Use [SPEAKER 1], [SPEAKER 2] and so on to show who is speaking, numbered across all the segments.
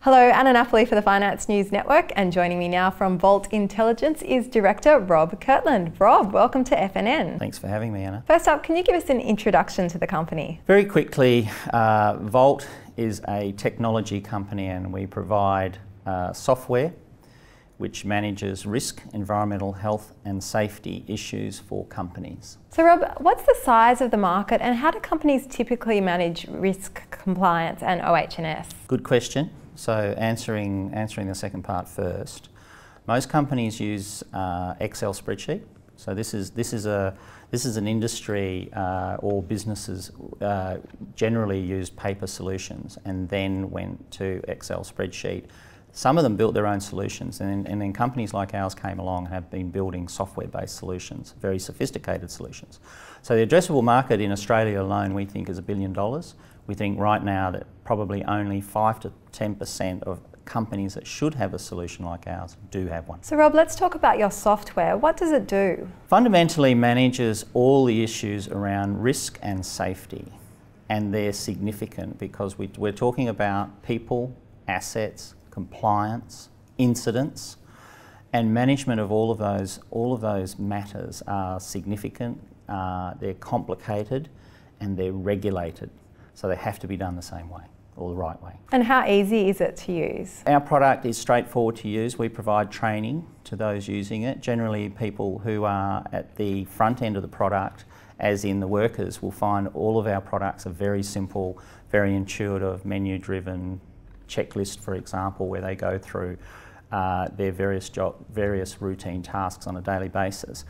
[SPEAKER 1] Hello, Anna Napoli for the Finance News Network, and joining me now from Vault Intelligence is Director Rob Kirtlan. Rob, welcome to FNN.
[SPEAKER 2] Thanks for having me, Anna.
[SPEAKER 1] First up, can you give us an introduction to the company?
[SPEAKER 2] Very quickly, Vault is a technology company and we provide software which manages risk, environmental, health and safety issues for companies.
[SPEAKER 1] So Rob, what's the size of the market and how do companies typically manage risk, compliance and OH&S?
[SPEAKER 2] Good question. So answering the second part first, most companies use Excel spreadsheet. So this is an industry or businesses generally use paper solutions and then went to Excel spreadsheet. Some of them built their own solutions, and then companies like ours came along and have been building software-based solutions, very sophisticated solutions. So the addressable market in Australia alone, we think, is $1 billion. We think right now that probably only 5 to 10% of companies that should have a solution like ours do have one.
[SPEAKER 1] So Rob, let's talk about your software. What does it do?
[SPEAKER 2] Fundamentally manages all the issues around risk and safety, and they're significant because we're talking about people, assets, compliance, incidents, and management of all of those matters are significant, they're complicated and they're regulated. So they have to be done the same way or the right way.
[SPEAKER 1] And how easy is it to use?
[SPEAKER 2] Our product is straightforward to use. We provide training to those using it. Generally people who are at the front end of the product, as in the workers, will find all of our products are very simple, very intuitive, menu driven, checklist, for example, where they go through their various routine tasks on a daily basis.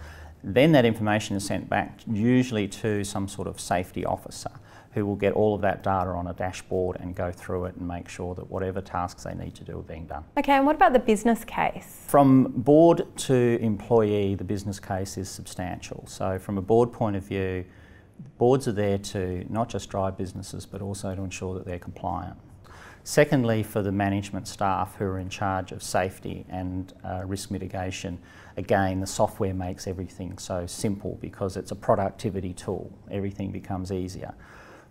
[SPEAKER 2] Then that information is sent back usually to some sort of safety officer who will get all of that data on a dashboard and go through it and make sure that whatever tasks they need to do are being done.
[SPEAKER 1] Okay, and what about the business case?
[SPEAKER 2] From board to employee, the business case is substantial. So from a board point of view, boards are there to not just drive businesses but also to ensure that they're compliant. Secondly, for the management staff who are in charge of safety and risk mitigation, again, the software makes everything so simple because it's a productivity tool. Everything becomes easier.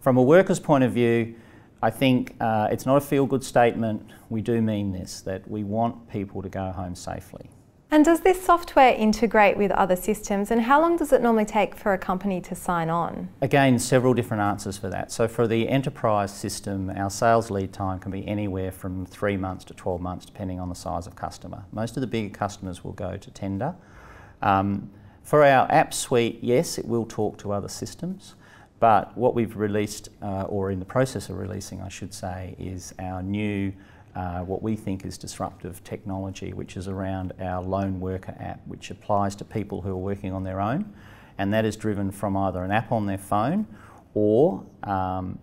[SPEAKER 2] From a worker's point of view, I think it's not a feel-good statement. We do mean this, that we want people to go home safely.
[SPEAKER 1] And does this software integrate with other systems, and how long does it normally take for a company to sign on?
[SPEAKER 2] Again, several different answers for that. So for the enterprise system, our sales lead time can be anywhere from 3 months to 12 months, depending on the size of customer. Most of the bigger customers will go to tender. For our app suite, yes, it will talk to other systems, but what we've released, or in the process of releasing, I should say, is our new what we think is disruptive technology, which is around our lone worker app, which applies to people who are working on their own, and that is driven from either an app on their phone or on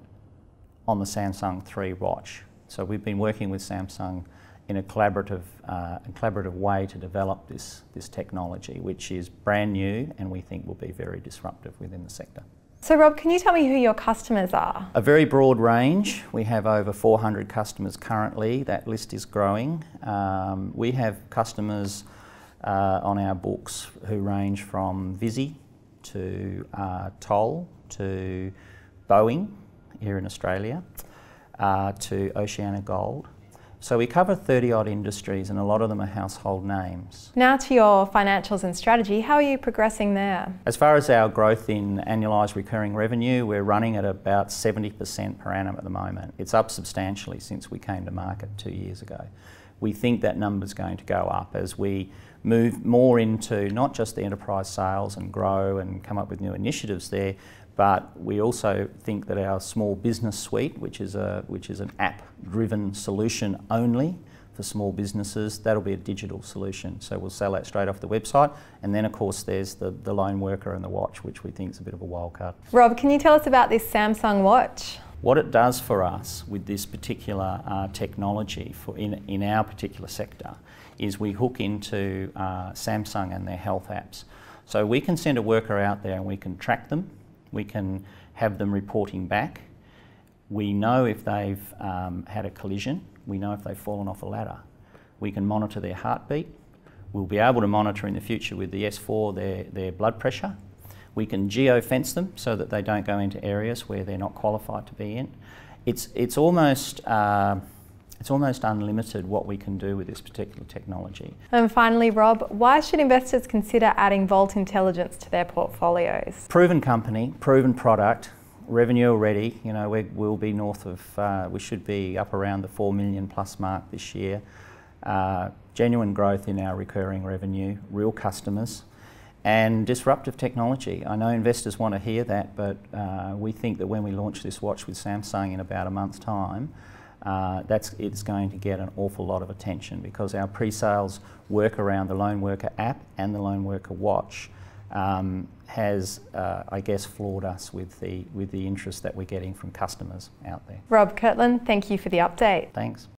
[SPEAKER 2] the Samsung 3 watch. So we've been working with Samsung in a collaborative way to develop this technology, which is brand new and we think will be very disruptive within the sector.
[SPEAKER 1] So Rob, can you tell me who your customers are?
[SPEAKER 2] A very broad range. We have over 400 customers currently. That list is growing. We have customers on our books who range from Visy to Toll to Boeing here in Australia to OceanaGold. So we cover 30 odd industries and a lot of them are household names.
[SPEAKER 1] Now to your financials and strategy, how are you progressing there?
[SPEAKER 2] As far as our growth in annualised recurring revenue, we're running at about 70% per annum at the moment. It's up substantially since we came to market 2 years ago. We think that number's going to go up as we move more into not just the enterprise sales and grow and come up with new initiatives there, but we also think that our small business suite, which is an app-driven solution only for small businesses, that'll be a digital solution. So we'll sell that straight off the website. And then of course there's the lone worker and the watch, which we think is a bit of a wild card.
[SPEAKER 1] Rob, can you tell us about this Samsung watch?
[SPEAKER 2] What it does for us with this particular technology in our particular sector is we hook into Samsung and their health apps. So we can send a worker out there and we can track them. We can have them reporting back. We know if they've had a collision. We know if they've fallen off a ladder. We can monitor their heartbeat. We'll be able to monitor in the future with the S4 their blood pressure. We can geo-fence them so that they don't go into areas where they're not qualified to be in. It's almost It's almost unlimited what we can do with this particular technology.
[SPEAKER 1] And finally, Rob, why should investors consider adding Volt Intelligence to their portfolios?
[SPEAKER 2] Proven company, proven product, revenue already. You know, we'll be north of, we should be up around the 4 million plus mark this year. Genuine growth in our recurring revenue, real customers, and disruptive technology. I know investors want to hear that, but we think that when we launch this watch with Samsung in about a month's time, it's going to get an awful lot of attention, because our pre-sales work around the Lone Worker app and the Lone Worker watch has, I guess, floored us with the interest that we're getting from customers out there.
[SPEAKER 1] Rob Kirtlan, thank you for the update.
[SPEAKER 2] Thanks.